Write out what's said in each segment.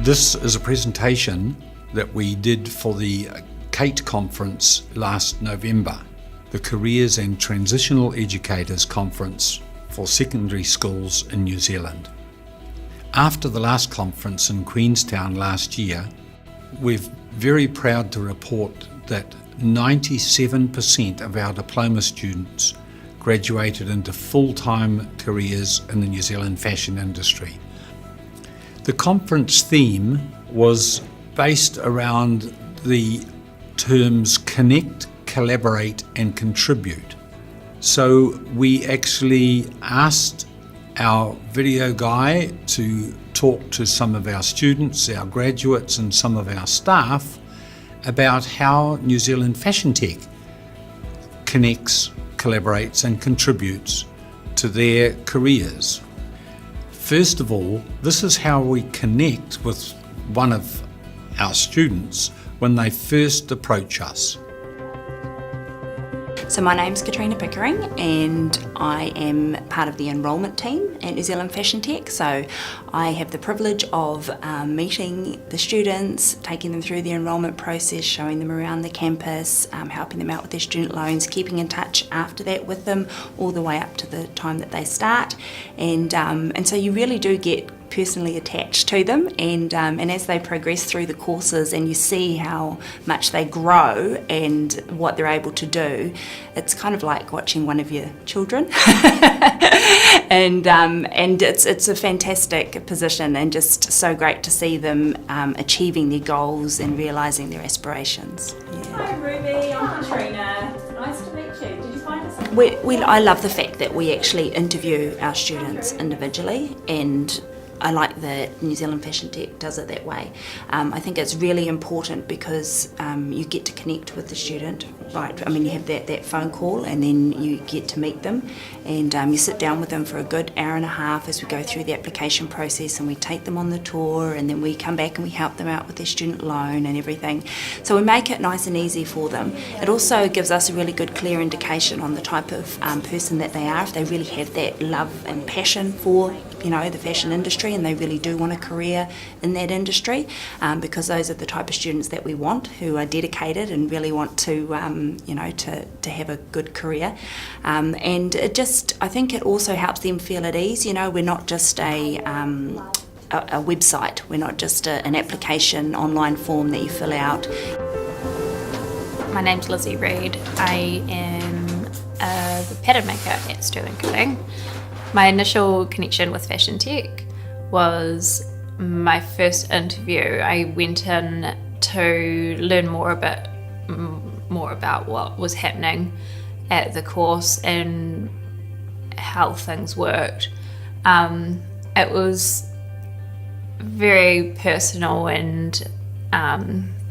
This is a presentation that we did for the CATE Conference last November, the Careers and Transitional Educators Conference for secondary schools in New Zealand. After the last conference in Queenstown last year, we're very proud to report that 97% of our diploma students graduated into full-time careers in the New Zealand fashion industry. The conference theme was based around the terms connect, collaborate and contribute. So we actually asked our video guy to talk to some of our students, our graduates and some of our staff about how New Zealand Fashion Tech connects, collaborates and contributes to their careers. First of all, this is how we connect with one of our students when they first approach us. So my name's Katrina Pickering and I am part of the enrolment team at New Zealand Fashion Tech. So I have the privilege of meeting the students, taking them through the enrolment process, showing them around the campus, helping them out with their student loans, keeping in touch after that with them all the way up to the time that they start. And so you really do get personally attached to them, and as they progress through the courses and you see how much they grow and what they're able to do, it's kind of like watching one of your children. and it's a fantastic position and just so great to see them achieving their goals and realising their aspirations. Yeah. Hi Ruby, I'm Katrina. Nice to meet you. Did you find us? I love the fact that we actually interview our students individually, and I like that New Zealand Fashion Tech does it that way. I think it's really important because you get to connect with the student, right? I mean, you have that phone call and then you get to meet them, and you sit down with them for a good hour and a half as we go through the application process, and we take them on the tour, and then we come back and we help them out with their student loan and everything. So we make it nice and easy for them. It also gives us a really good clear indication on the type of person that they are, if they really have that love and passion for the fashion industry and they really do want a career in that industry, because those are the type of students that we want, who are dedicated and really want to to have a good career, and I think it also helps them feel at ease. We're not just a website, we're not just an application online form that you fill out. My name's Lizzie Reid. I am the pattern maker at Zealand CATE. My initial connection with Fashion Tech was my first interview. I went in to learn more about what was happening at the course and how things worked. It was very personal and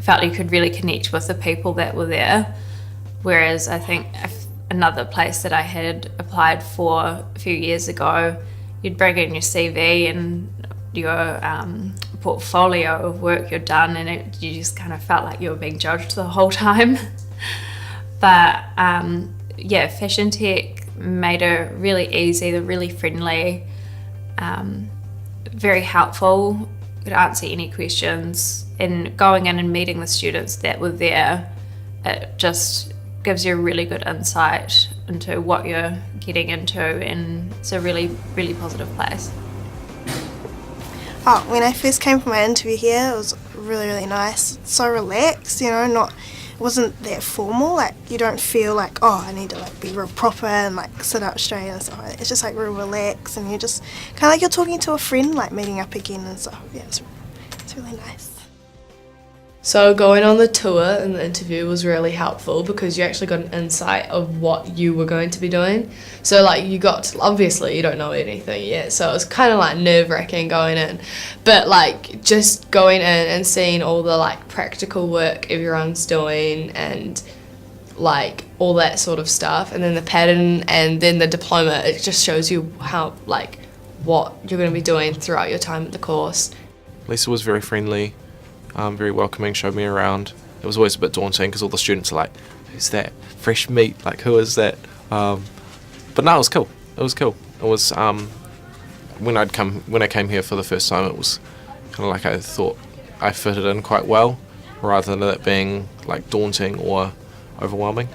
felt you could really connect with the people that were there, whereas I think another place that I had applied for a few years ago, you'd bring in your CV and your portfolio of work you'd done, and you just kind of felt like you were being judged the whole time. But Fashion Tech made it really easy, they're really friendly, very helpful, could answer any questions, and going in and meeting the students that were there, it just gives you a really good insight into what you're getting into, and it's a really, really positive place. When I first came for my interview here, it was really, really nice. It's so relaxed, it wasn't that formal. Like, you don't feel like, I need to be real proper and sit up straight and stuff like that. It's just real relaxed, and you're just kind of like you're talking to a friend, meeting up again and stuff. Yeah, it's really nice. So going on the tour and the interview was really helpful because you actually got an insight of what you were going to be doing. So obviously you don't know anything yet, so it was kind of nerve-wracking going in. But just going in and seeing all the practical work everyone's doing and all that sort of stuff, and then the pattern and then the diploma, it just shows you how what you're going to be doing throughout your time at the course. Lisa was very friendly. Very welcoming, showed me around. It was always a bit daunting because all the students are like, who's that? Fresh meat, who is that? But no, it was cool. It was when I came here for the first time, it was kind of like I thought I fitted in quite well, rather than it being like daunting or overwhelming.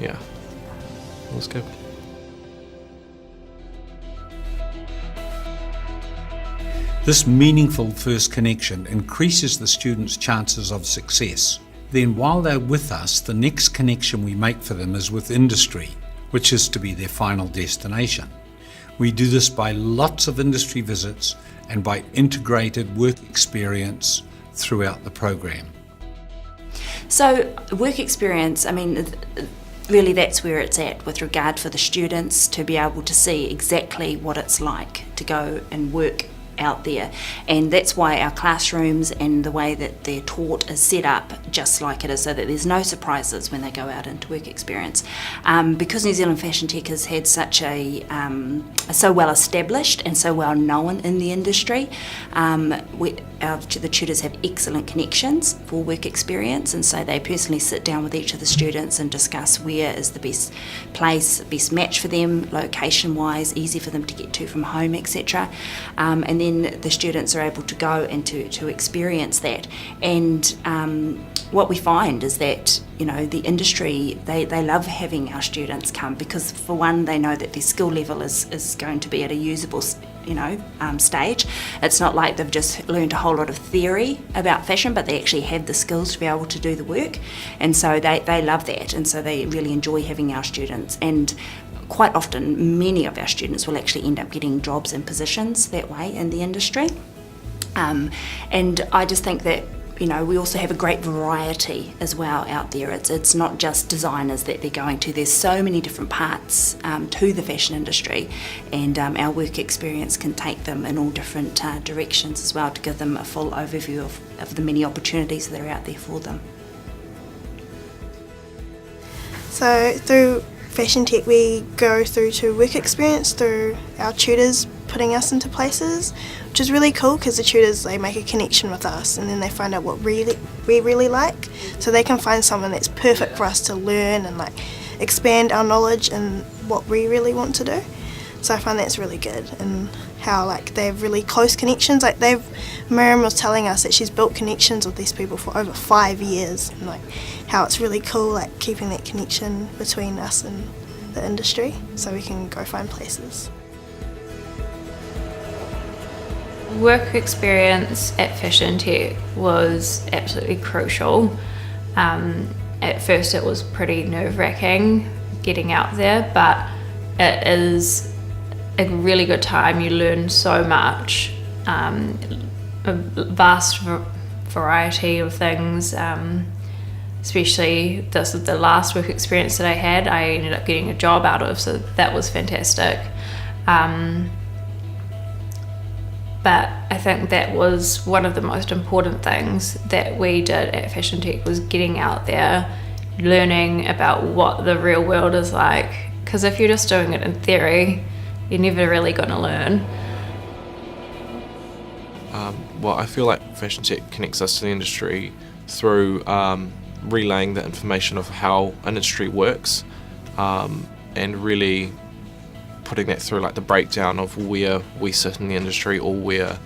Yeah, it was good. This meaningful first connection increases the students' chances of success. Then while they're with us, the next connection we make for them is with industry, which is to be their final destination. We do this by lots of industry visits and by integrated work experience throughout the program. So work experience, I mean, really that's where it's at with regard for the students to be able to see exactly what it's like to go and work out there, and that's why our classrooms and the way that they're taught is set up just like it is, so that there's no surprises when they go out into work experience. Because New Zealand Fashion Tech has had such so well established and so well known in the industry, the tutors have excellent connections for work experience, and so they personally sit down with each of the students and discuss where is the best place, best match for them, location wise, easy for them to get to from home, etc. And then the students are able to go and to experience that. And what we find is that, you know, the industry, they love having our students come, because for one, they know that their skill level is going to be at a usable stage. It's not like they've just learned a whole lot of theory about fashion, but they actually have the skills to be able to do the work, and so they love that, and so they really enjoy having our students. And quite often many of our students will actually end up getting jobs and positions that way in the industry. And I just think that, you know, we also have a great variety as well out there. It's not just designers that they're going to. There's so many different parts to the fashion industry, and our work experience can take them in all different directions as well, to give them a full overview of the many opportunities that are out there for them. So through Fashion Tech we go through to work experience through our tutors putting us into places, which is really cool, because the tutors, they make a connection with us and then they find out what we really like, so they can find someone that's perfect for us to learn and like expand our knowledge and what we really want to do. So I find that's really good, and how like they have really close connections. Like Miriam was telling us that she's built connections with these people for over 5 years, and like how it's really cool like keeping that connection between us and the industry, so we can go find places. Work experience at Fashion Tech was absolutely crucial. At first it was pretty nerve-wracking getting out there, but it is a really good time. You learn so much, a vast variety of things, especially the last work experience that I had, I ended up getting a job out of, so that was fantastic. But I think that was one of the most important things that we did at Fashion Tech, was getting out there, learning about what the real world is like, because if you're just doing it in theory, you're never really going to learn. Well, I feel like Fashion Tech connects us to the industry through relaying the information of how an industry works, and really putting that through like the breakdown of where we sit in the industry, or where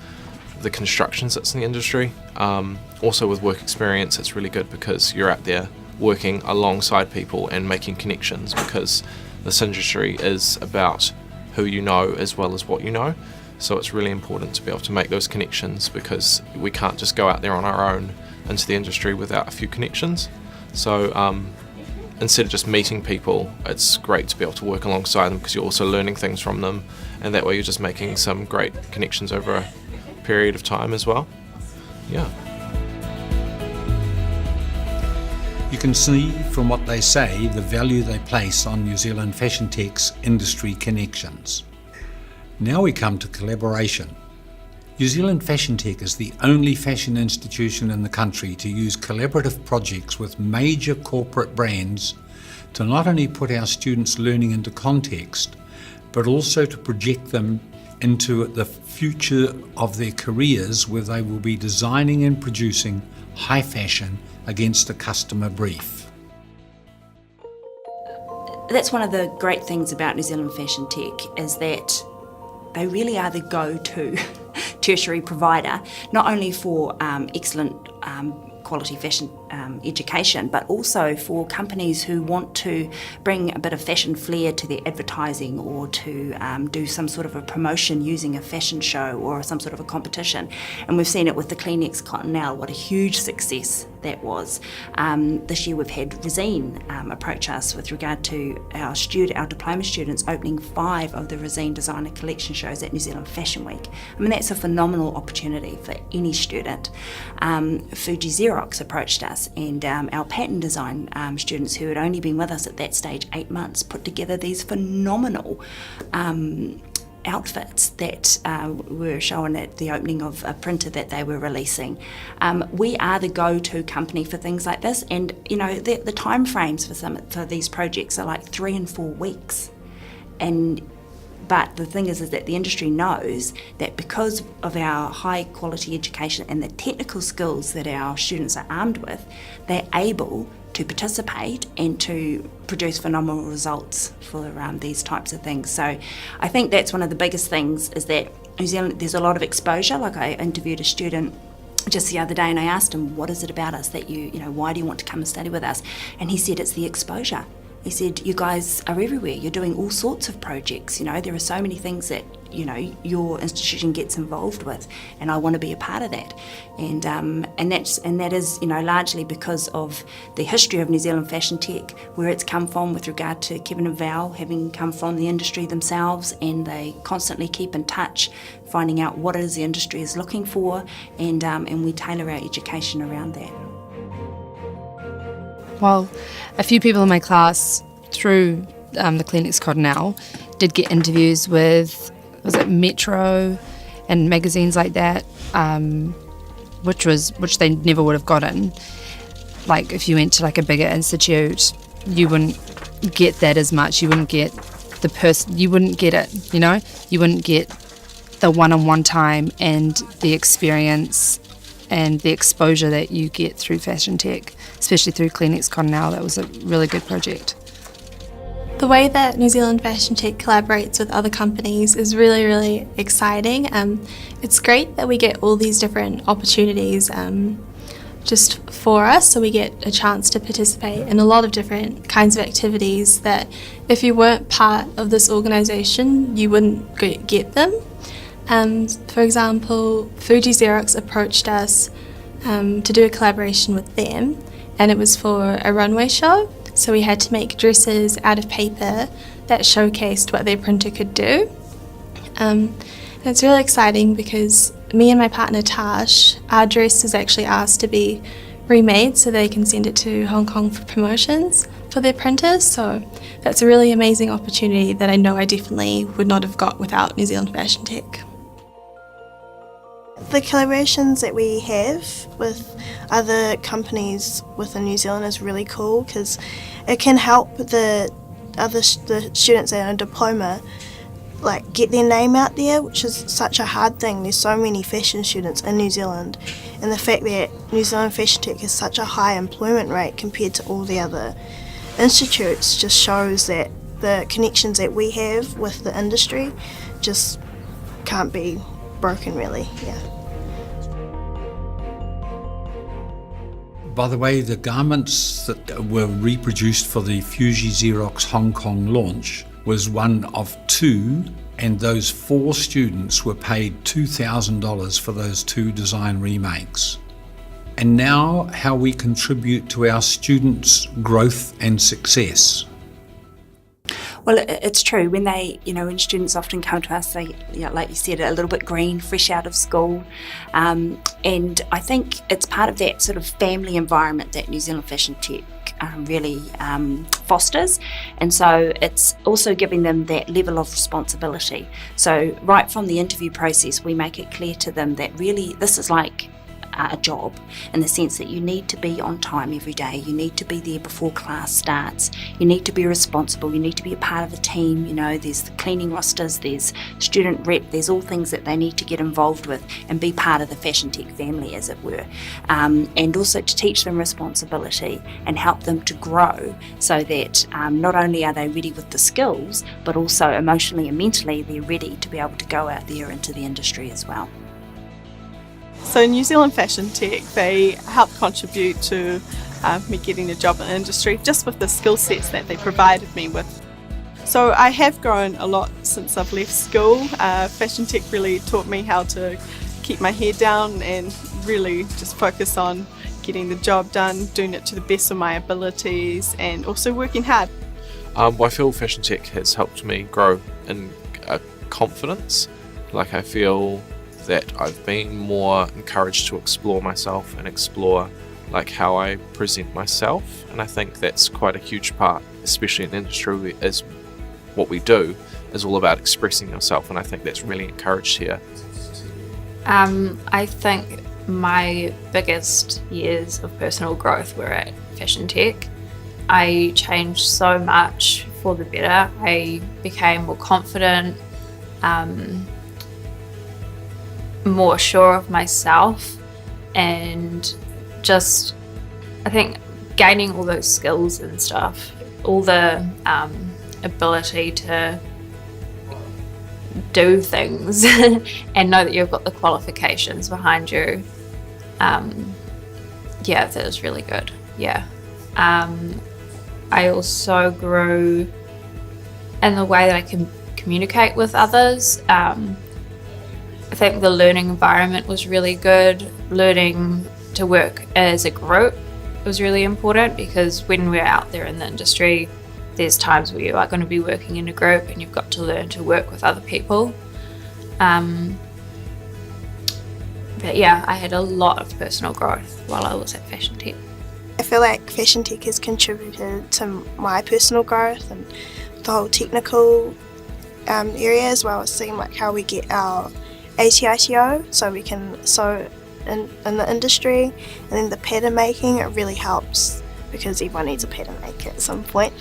the construction sits in the industry. Also with work experience, it's really good because you're out there working alongside people and making connections, because this industry is about who you know as well as what you know. So it's really important to be able to make those connections, because we can't just go out there on our own into the industry without a few connections. So instead of just meeting people, it's great to be able to work alongside them, because you're also learning things from them, and that way you're just making some great connections over a period of time as well. Yeah. You can see from what they say the value they place on New Zealand Fashion Tech's industry connections. Now we come to collaboration. New Zealand Fashion Tech is the only fashion institution in the country to use collaborative projects with major corporate brands to not only put our students' learning into context, but also to project them into the future of their careers, where they will be designing and producing high fashion against a customer brief. That's one of the great things about New Zealand Fashion Tech, is that they really are the go-to tertiary provider, not only for excellent quality fashion education, but also for companies who want to bring a bit of fashion flair to their advertising, or to do some sort of a promotion using a fashion show or some sort of a competition. And we've seen it with the Kleenex Cottonelle, what a huge success that was. This year we've had Resine approach us with regard to our diploma students opening 5 of the Resine Designer Collection shows at New Zealand Fashion Week. I mean, that's a phenomenal opportunity for any student. Fuji Xerox approached us, and our pattern design students, who had only been with us at that stage 8 months, put together these phenomenal outfits that were shown at the opening of a printer that they were releasing. We are the go-to company for things like this, and you know, the time frames for these projects are like 3 and 4 weeks. But the thing is that the industry knows that because of our high quality education and the technical skills that our students are armed with, they're able to participate and to produce phenomenal results for these types of things. So I think that's one of the biggest things, is that New Zealand, there's a lot of exposure. Like, I interviewed a student just the other day and I asked him, what is it about us that you know, why do you want to come and study with us? And he said it's the exposure. He said, you guys are everywhere, you're doing all sorts of projects, you know, there are so many things that, you know, your institution gets involved with, and I want to be a part of that. And that is, you know, largely because of the history of New Zealand Fashion Tech, where it's come from with regard to Kevin and Val having come from the industry themselves, and they constantly keep in touch, finding out what it is the industry is looking for, and we tailor our education around that. Well, a few people in my class through the Kleenex Cottonelle did get interviews with, was it Metro and magazines like that, which they never would have gotten. Like, if you went to like a bigger institute, you wouldn't get that as much. You wouldn't get you wouldn't get it, you know? You wouldn't get the one-on-one time and the experience and the exposure that you get through Fashion Tech, especially through Kleenex Cottonelle. That was a really good project. The way that New Zealand Fashion Tech collaborates with other companies is really, really exciting. It's great that we get all these different opportunities just for us, so we get a chance to participate in a lot of different kinds of activities that if you weren't part of this organisation, you wouldn't get them. For example, Fuji Xerox approached us to do a collaboration with them, and it was for a runway show. So we had to make dresses out of paper that showcased what their printer could do. And it's really exciting because me and my partner Tash, our dress is actually asked to be remade so they can send it to Hong Kong for promotions for their printers. So that's a really amazing opportunity that I know I definitely would not have got without New Zealand Fashion Tech. The collaborations that we have with other companies within New Zealand is really cool, because it can help the students that are in diploma like get their name out there, which is such a hard thing. There's so many fashion students in New Zealand, and the fact that New Zealand Fashion Tech has such a high employment rate compared to all the other institutes just shows that the connections that we have with the industry just can't be broken, really. Yeah. By the way, the garments that were reproduced for the Fuji Xerox Hong Kong launch was one of 2, and those 4 students were paid $2,000 for those 2 design remakes. And now, how we contribute to our students' growth and success. Well, it's true. When when students often come to us, they, like you said, a little bit green, fresh out of school. And I think it's part of that sort of family environment that New Zealand Fashion Tech really fosters. And so it's also giving them that level of responsibility. So right from the interview process, we make it clear to them that really this is like a job, in the sense that you need to be on time every day, you need to be there before class starts, you need to be responsible, you need to be a part of a team. There's the cleaning rosters, there's student rep, there's all things that they need to get involved with and be part of the Fashion Tech family, as it were, and also to teach them responsibility and help them to grow, so that not only are they ready with the skills, but also emotionally and mentally they're ready to be able to go out there into the industry as well. So New Zealand Fashion Tech, they help contribute to me getting a job in the industry just with the skill sets that they provided me with. So I have grown a lot since I've left school. Fashion Tech really taught me how to keep my head down and really just focus on getting the job done, doing it to the best of my abilities and also working hard. I feel Fashion Tech has helped me grow in confidence. Like I feel that I've been more encouraged to explore myself and explore like how I present myself, and I think that's quite a huge part, especially in industry as what we do is all about expressing yourself, and I think that's really encouraged here. I think my biggest years of personal growth were at Fashion Tech. I changed so much for the better. I became more confident, more sure of myself, and just I think gaining all those skills and stuff, all the ability to do things and know that you've got the qualifications behind you. Yeah, that was really good. Yeah. I also grew in the way that I can communicate with others. I think the learning environment was really good. Learning to work as a group was really important, because when we're out there in the industry, there's times where you are going to be working in a group and you've got to learn to work with other people. But yeah, I had a lot of personal growth while I was at Fashion Tech. I feel like Fashion Tech has contributed to my personal growth and the whole technical area, as well as seeing like how we get our ATITO so we can sew in the industry, and then the pattern making, it really helps because everyone needs a pattern maker at some point.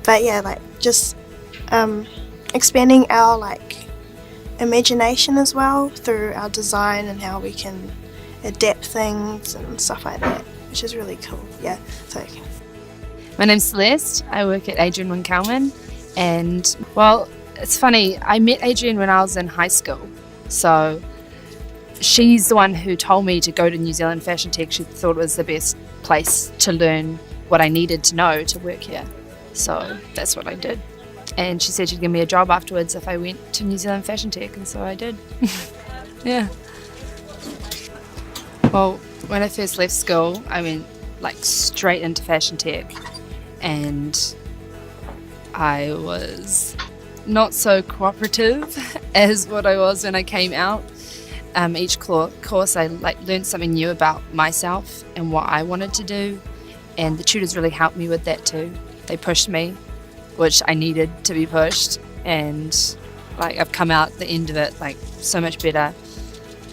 But yeah, like just expanding our like imagination as well through our design and how we can adapt things and stuff like that, which is really cool. Yeah, so my name's Celeste. I work at Adrian Winkelman, and well, it's funny, I met Adrian when I was in high school, so she's the one who told me to go to New Zealand Fashion Tech. She thought it was the best place to learn what I needed to know to work here, so that's what I did. And she said she'd give me a job afterwards if I went to New Zealand Fashion Tech, and so I did. Yeah. Well, when I first left school, I went like straight into Fashion Tech, and I was not so cooperative as what I was when I came out. Each course I learned something new about myself and what I wanted to do, and the tutors really helped me with that too. They pushed me, which I needed to be pushed, and I've come out the end of it so much better,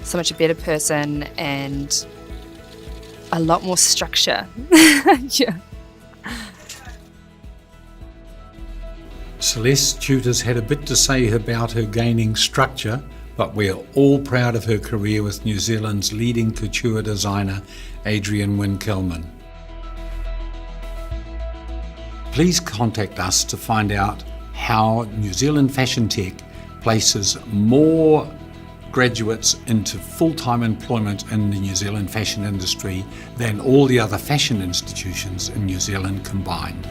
so much a better person, and a lot more structure. Yeah. Celeste's tutors had a bit to say about her gaining structure, but we're all proud of her career with New Zealand's leading couture designer, Adrian Winkelman. Please contact us to find out how New Zealand Fashion Tech places more graduates into full-time employment in the New Zealand fashion industry than all the other fashion institutions in New Zealand combined.